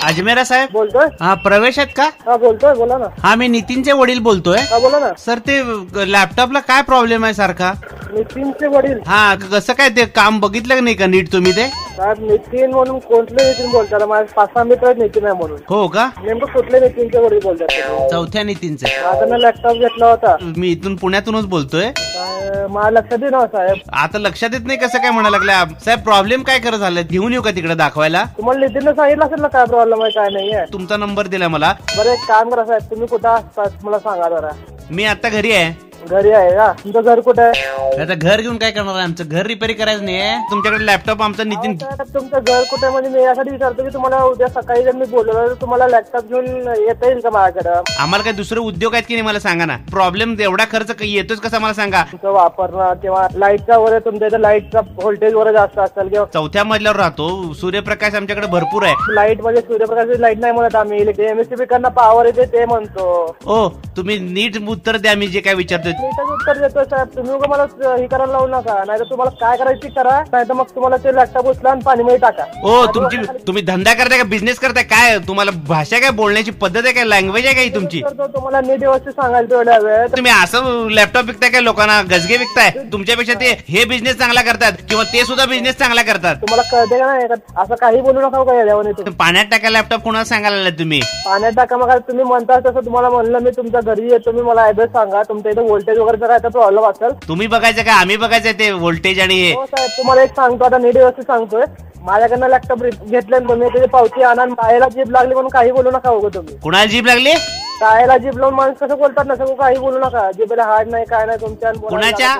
अजमेरा साहेब बोलतोय. हा प्रवेश आहेत का? हा बोलतोय, बोला ना. हा मी नितीनचे वडील बोलतोय. हा बोला ना. सर ते लॅपटॉपला काय प्रॉब्लेम आहे सारखा? नितीनचे वडील? हा कसं काय ते काम बघितलं नाही का नीट तुम्ही ते? साहेब नितीन म्हणून कोणते नितीन बोलतात? माझे 5-6 मित्र आहेत नितीन आहे म्हणून. हो का? नेमकं कुठले नितीनचे वडील बोलतात? चौथ्या नितीनचे. माझा लॅपटॉप घेतला होता. मी इथून पुण्यातूनच बोलतोय. मला लक्षात येईल ना साहेब. आता लक्षात येत नाही कसं काय म्हणायला लागल्या साहेब? प्रॉब्लेम काय करत झालं? घेऊन येऊ का तिकडे दाखवायला? तुम्हाला नितीनने सांगितलं असेल ना काय प्रॉब्लेम आहे काय नाहीये. तुमचा नंबर दिला मला. बरं एक काम करा साहेब, तुम्ही कुठं असतात मला सांगा जरा. मी आता घरी आहे. घरी आहे का? तुमचं घर कुठे आहे? आता घर घेऊन काय करणार आहे? आमचं घर रिपेअर करायचं नाहीये. तुमच्याकडे लॅपटॉप आमचा नितीन. तुमचं घर कुठे म्हणजे मी यासाठी विचारतो की तुम्हाला उद्या सकाळी जर मी बोललो तर तुम्हाला लॅपटॉप घेऊन येता येईल का माझ्याकडे? आम्हाला काय दुसरे उद्योग आहेत की नाही मला सांगा ना. प्रॉब्लेम एवढा खर्च येतोच कसा मला सांगा. तुमचं वापरणं किंवा लाईटचा वगैरे तुमच्या इथे लाईटचा व्होल्टेज वगैरे जास्त असेल किंवा चौथ्या मजल्यावर राहतो. सूर्यप्रकाश आमच्याकडे भरपूर आहे. लाईट मध्ये सूर्यप्रकाशाची लाईट नाही म्हणत आम्ही. एमएससीबी कडनं पॉवर येते ते म्हणतो. ओ तुम्ही नीट उत्तर द्या मी जे काय विचारतोय. नीटच उत्तर देतोय साहेब. तुम्ही उगा मला हे करायला लावू नका. नाही तर तुम्हाला काय करायची करा, नाही तर मग तुम्हाला ते लॅपटॉप उचला आणि पाणीमध्ये टाका. ओ तुम्ही धंदा करताय का बिझनेस करताय काय? तुम्हाला भाषा काय बोलण्याची पद्धत आहे काय? लँग्वेज आहे काय तुमची? तुम्हाला नीट व्यवस्थित सांगायला तेवढ्या वेळ. तुम्ही असं लॅपटॉप विकताय काय? लोकांना गजगे विकताय? तुमच्यापेक्षा ते हे बिझनेस चांगला करतात किंवा ते सुद्धा बिझनेस चांगला करतात. तुम्हाला कळते का नाही? असं काही बोलू नका का याच्यावर. पाण्यात टाका लॅपटॉप कोणाला सांगायला लागलाय तुम्ही? पाण्यात टाका मग तुम्ही म्हणता तसं तुम्हाला म्हणलं मी तुमच्या घरी येतो. तुम्ही मला ऍड्रेस सांगा. तुमच्या इथे व्होल्टेज वगैरे काय प्रॉब्लेम असेल तुम्ही बघायचं का आम्ही बघायचं ते व्होल्टेज आणि हे? हो साहेब तुम्हाला एक सांगतो आता नीट व्यवस्थित सांगतोय. माझ्याकडनं लॅपटॉप घेतलं तुम्ही त्याची पावती आणा. पायाला जीभ लागली म्हणून काही बोलू नका उगा तुम्ही. कुणाला जीभ लागली? पायाला जीभ लावून माणूस कसं बोलतात ना सगळं काही बोलू नका. जीभला हाड नाही काय नाही तुमच्या. कुणाच्या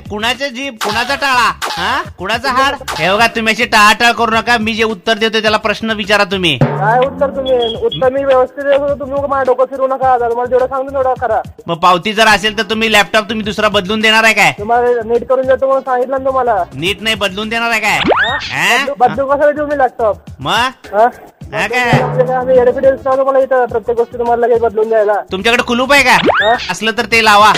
कुणाच्या जीभ कुणाचा टाळा? हा कुणाचा हाड? हे बघा तुम्ही अशी टाळाटाळ करू नका. मी जे उत्तर देतोय त्याला प्रश्न विचारा तुम्ही. काय उत्तर? तुम्ही उत्तर मी व्यवस्थित देतो. तुम्ही माझ्या डोकं फिरू नका. तुम्हाला जेवढं सांगतो तेवढं करा. मग पावती जर असेल तर तुम्ही लॅपटॉप तुम्ही दुसरा बदलून देणार आहे काय? तुम्हाला नीट करून देतो म्हणून सांगितलं ना तुम्हाला. नीट नाही बदलून देणार आहे काय? बदलून कसं देऊ मी लॅपटॉप? मग काय आम्ही एडपिडिएल तुम्हाला इथं प्रत्येक गोष्टी तुम्हाला लगेच बदलून द्यायला. तुमच्याकडे कुलूप आहे का? असलं तर ते लावा.